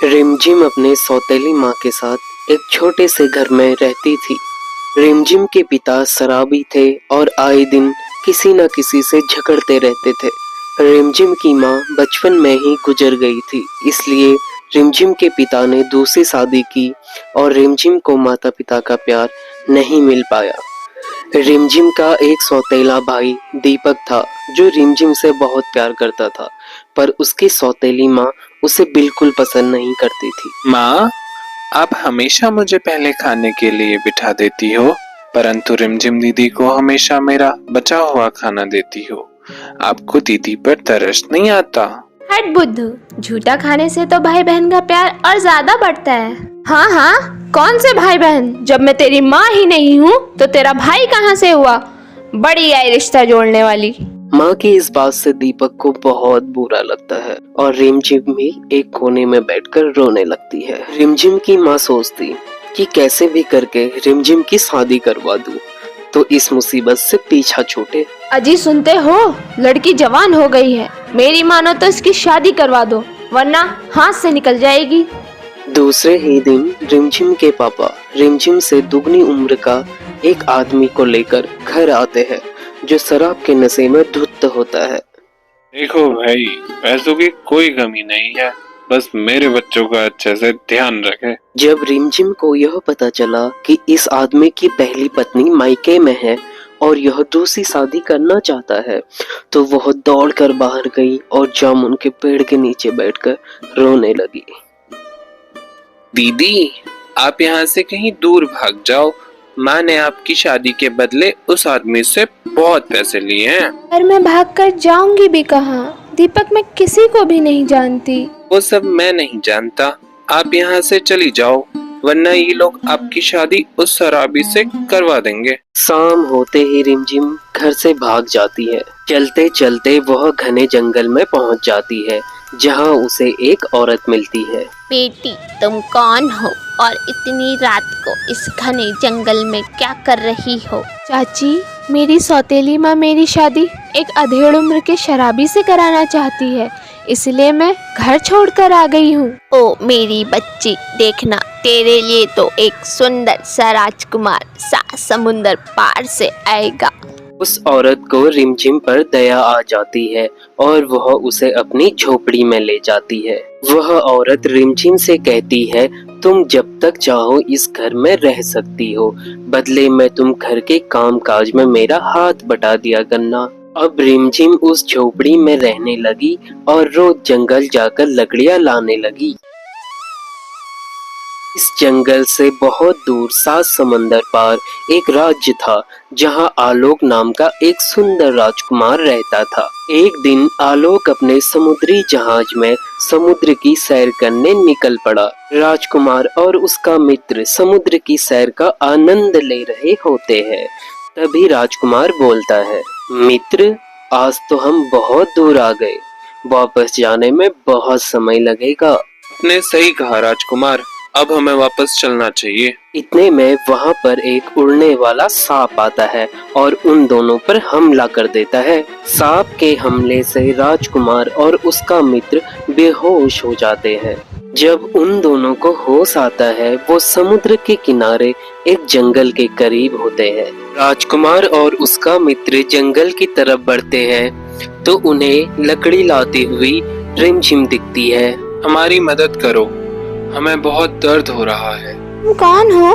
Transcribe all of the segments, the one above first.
रिमझिम अपने सौतेली माँ के साथ एक छोटे से घर में रहती थी। रिमझिम के पिता शराबी थे और आए दिन किसी न किसी से झगड़ते रहते थे। रिमझिम की माँ बचपन में ही गुजर गई थी, इसलिए रिमझिम के पिता ने दूसरी शादी की और रिमझिम को माता पिता का प्यार नहीं मिल पाया। रिमझिम का एक सौतेला भाई दीपक था जो रिमझिम से बहुत प्यार करता था, पर उसकी सौतेली माँ उसे बिल्कुल पसंद नहीं करती थी। माँ, आप हमेशा मुझे पहले खाने के लिए बिठा देती हो, परंतु रिमझिम दीदी को हमेशा मेरा बचा हुआ खाना देती हो। आपको दीदी पर तरस नहीं आता? हट बुद्धू, झूठा खाने से तो भाई बहन का प्यार और ज्यादा बढ़ता है। हाँ हाँ, कौन से भाई बहन? जब मैं तेरी माँ ही नहीं हूँ तो तेरा भाई कहाँ से हुआ? बड़ी आई रिश्ता जोड़ने वाली। माँ की इस बात से दीपक को बहुत बुरा लगता है और रिमझिम भी एक कोने में बैठकर रोने लगती है। रिमझिम की माँ सोचती कि कैसे भी करके रिमझिम की शादी करवा दूं तो इस मुसीबत से पीछा छूटे। अजी सुनते हो, लड़की जवान हो गई है, मेरी मानो तो इसकी शादी करवा दो, वरना हाथ से निकल जाएगी। दूसरे ही दिन रिमझिम के पापा रिमझिम से दुगनी उम्र का एक आदमी को लेकर घर आते हैं जो शराब के नशे में धुत होता है। देखो भाई, पैसों की कोई कमी नहीं है, बस मेरे बच्चों का अच्छे से ध्यान रखे। जब रिमझिम को यह पता चला कि इस आदमी की पहली पत्नी मायके में है और यह दूसरी शादी करना चाहता है, तो वह दौड़कर बाहर गई और जामुन के पेड़ के नीचे बैठकर रोने लगी। दीदी, आप यहाँ से कहीं दूर भाग जाओ। माँ ने आपकी शादी के बदले उस आदमी से बहुत पैसे लिए हैं। पर मैं भागकर जाऊंगी भी कहाँ? दीपक, मैं किसी को भी नहीं जानती। वो सब मैं नहीं जानता, आप यहाँ से चली जाओ, वरना ये लोग आपकी शादी उस शराबी से करवा देंगे। शाम होते ही रिमझिम घर से भाग जाती है। चलते चलते वह घने जंगल में पहुंच जाती है, जहां उसे एक औरत मिलती है। बेटी, तुम कौन हो और इतनी रात को इस घने जंगल में क्या कर रही हो? चाची, मेरी सौतेली माँ मेरी शादी एक अधेड़ उम्र के शराबी से कराना चाहती है, इसलिए मैं घर छोड़कर आ गई हूँ। ओ मेरी बच्ची, देखना, तेरे लिए तो एक सुंदर सा राजकुमार सात समुंदर पार से आएगा। उस औरत को रिमझिम पर दया आ जाती है और वह उसे अपनी झोपड़ी में ले जाती है। वह औरत रिमझिम से कहती है, तुम जब तक चाहो इस घर में रह सकती हो, बदले में तुम घर के काम काज में मेरा हाथ बटा दिया करना। अब रिमझिम उस झोपड़ी में रहने लगी और रोज जंगल जाकर लकड़ियां लाने लगी। इस जंगल से बहुत दूर सात समंदर पार एक राज्य था, जहां आलोक नाम का एक सुंदर राजकुमार रहता था। एक दिन आलोक अपने समुद्री जहाज में समुद्र की सैर करने निकल पड़ा। राजकुमार और उसका मित्र समुद्र की सैर का आनंद ले रहे होते हैं। तभी राजकुमार बोलता है, मित्र, आज तो हम बहुत दूर आ गए, वापस जाने में बहुत समय लगेगा। आपने सही कहा राजकुमार, अब हमें वापस चलना चाहिए। इतने में वहां पर एक उड़ने वाला सांप आता है और उन दोनों पर हमला कर देता है। सांप के हमले से राजकुमार और उसका मित्र बेहोश हो जाते हैं। जब उन दोनों को होश आता है, वो समुद्र के किनारे एक जंगल के करीब होते हैं। राजकुमार और उसका मित्र जंगल की तरफ बढ़ते हैं तो उन्हें लकड़ी लाती हुई रिमझिम दिखती है। हमारी मदद करो, हमें बहुत दर्द हो रहा है। तुम कौन हो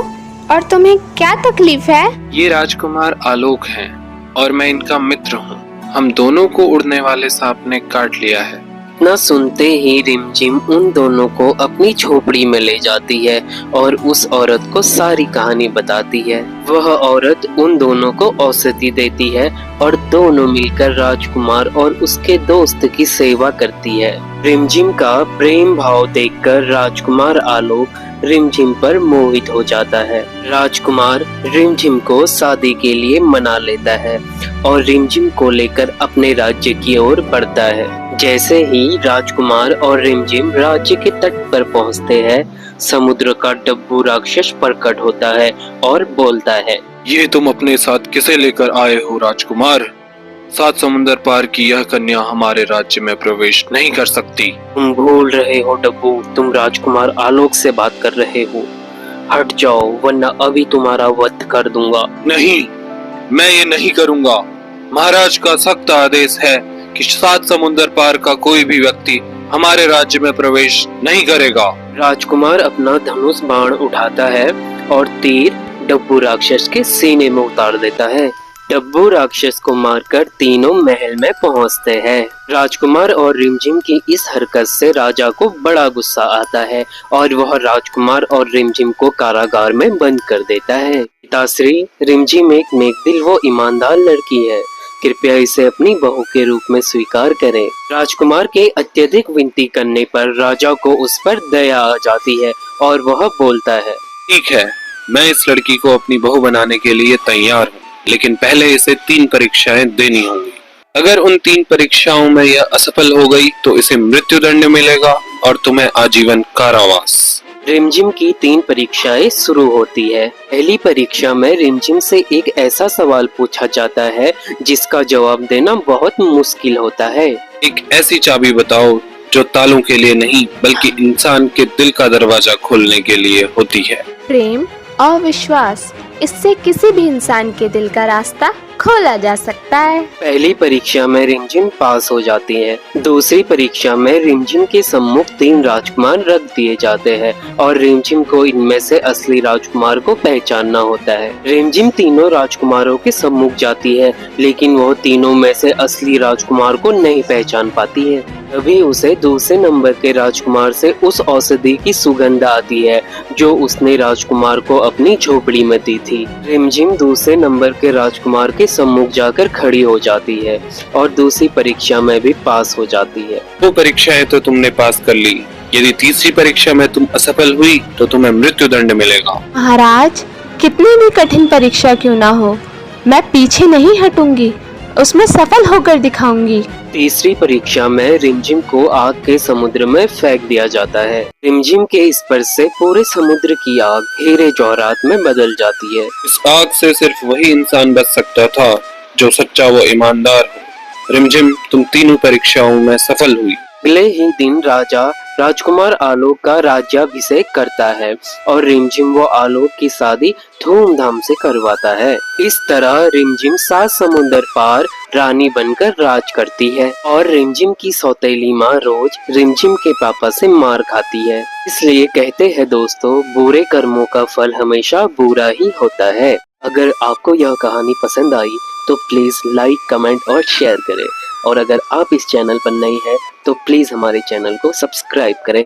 और तुम्हें क्या तकलीफ है? ये राजकुमार आलोक हैं और मैं इनका मित्र हूँ। हम दोनों को उड़ने वाले सांप ने काट लिया है। इतना सुनते ही रिमझिम उन दोनों को अपनी झोपड़ी में ले जाती है और उस औरत को सारी कहानी बताती है। वह औरत उन दोनों को औषधि देती है और दोनों मिलकर राजकुमार और उसके दोस्त की सेवा करती है। रिमझिम का प्रेम भाव देखकर राजकुमार आलोक रिमझिम पर मोहित हो जाता है। राजकुमार रिमझिम को शादी के लिए मना लेता है और रिमझिम को लेकर अपने राज्य की ओर बढ़ता है। जैसे ही राजकुमार और रिमझिम राज्य के तट पर पहुंचते हैं, समुद्र का डब्बू राक्षस प्रकट होता है और बोलता है, ये तुम अपने साथ किसे लेकर आए हो राजकुमार? सात समुंदर पार की यह कन्या हमारे राज्य में प्रवेश नहीं कर सकती। तुम भूल रहे हो डब्बू, तुम राजकुमार आलोक से बात कर रहे हो। हट जाओ वरना अभी तुम्हारा वध कर दूंगा। नहीं, मैं ये नहीं करूंगा। महाराज का सख्त आदेश है कि सात समुंदर पार का कोई भी व्यक्ति हमारे राज्य में प्रवेश नहीं करेगा। राजकुमार अपना धनुष बाण उठाता है और तीर डब्बू राक्षस के सीने में उतार देता है। डब्बू राक्षस को मारकर तीनों महल में पहुंचते हैं। राजकुमार और रिमझिम की इस हरकत से राजा को बड़ा गुस्सा आता है और वह राजकुमार और रिमझिम को कारागार में बंद कर देता है। पिताश्री, रिमझिम एक नेकदिल व ईमानदार लड़की है, कृपया इसे अपनी बहू के रूप में स्वीकार करें। राजकुमार के अत्यधिक विनती करने पर राजा को उस पर दया आ जाती है और वह बोलता है, ठीक है, मैं इस लड़की को अपनी बहू बनाने के लिए तैयार हूँ, लेकिन पहले इसे 3 परीक्षाएं देनी होंगी। अगर उन 3 परीक्षाओं में यह असफल हो गई तो इसे मृत्युदंड मिलेगा और तुम्हें आजीवन कारावास। रिमझिम की 3 परीक्षाएं शुरू होती है। पहली परीक्षा में रिमझिम से एक ऐसा सवाल पूछा जाता है जिसका जवाब देना बहुत मुश्किल होता है। एक ऐसी चाबी बताओ जो तालों के लिए नहीं बल्कि इंसान के दिल का दरवाजा खोलने के लिए होती है। प्रेम और विश्वास, इससे किसी भी इंसान के दिल का रास्ता खोला जा सकता है। पहली परीक्षा में रिमझिम पास हो जाती है। दूसरी परीक्षा में रिमझिम के सम्मुख 3 राजकुमार रख दिए जाते हैं और रिमझिम को इनमें से असली राजकुमार को पहचानना होता है। रिमझिम तीनों राजकुमारों के सम्मुख जाती है, लेकिन वह तीनों में से असली राजकुमार को नहीं पहचान पाती है। तभी उसे दूसरे नंबर के राजकुमार से उस औषधि की सुगंध आती है जो उसने राजकुमार को अपनी झोपड़ी में दी थी। रिमझिम दूसरे नंबर के राजकुमार के सम्मुख जाकर खड़ी हो जाती है और दूसरी परीक्षा में भी पास हो जाती है। 2 परीक्षाएं तो तुमने पास कर ली, यदि तीसरी परीक्षा में तुम असफल हुई तो तुम्हें मृत्युदंड मिलेगा। महाराज, कितनी भी कठिन परीक्षा क्यों ना हो, मैं पीछे नहीं हटूंगी, उसमें सफल होकर दिखाऊंगी। तीसरी परीक्षा में रिमझिम को आग के समुद्र में फेंक दिया जाता है। रिमझिम के स्पर्श से पूरे समुद्र की आग हीरे जवाहरात में बदल जाती है। इस आग से सिर्फ वही इंसान बच सकता था जो सच्चा व ईमानदार हो। रिमझिम, तुम तीनों परीक्षाओं में सफल हुई। अगले ही दिन राजा राजकुमार आलोक का राज्याभिषेक करता है और रिमझिम व आलोक की शादी धूमधाम से करवाता है। इस तरह रिमझिम 7 समुंदर पार रानी बनकर राज करती है और रिमझिम की सौतेली माँ रोज रिमझिम के पापा से मार खाती है। इसलिए कहते हैं दोस्तों, बुरे कर्मों का फल हमेशा बुरा ही होता है। अगर आपको यह कहानी पसंद आई तो प्लीज लाइक, कमेंट और शेयर करें और अगर आप इस चैनल पर नए हैं तो प्लीज हमारे चैनल को सब्सक्राइब करें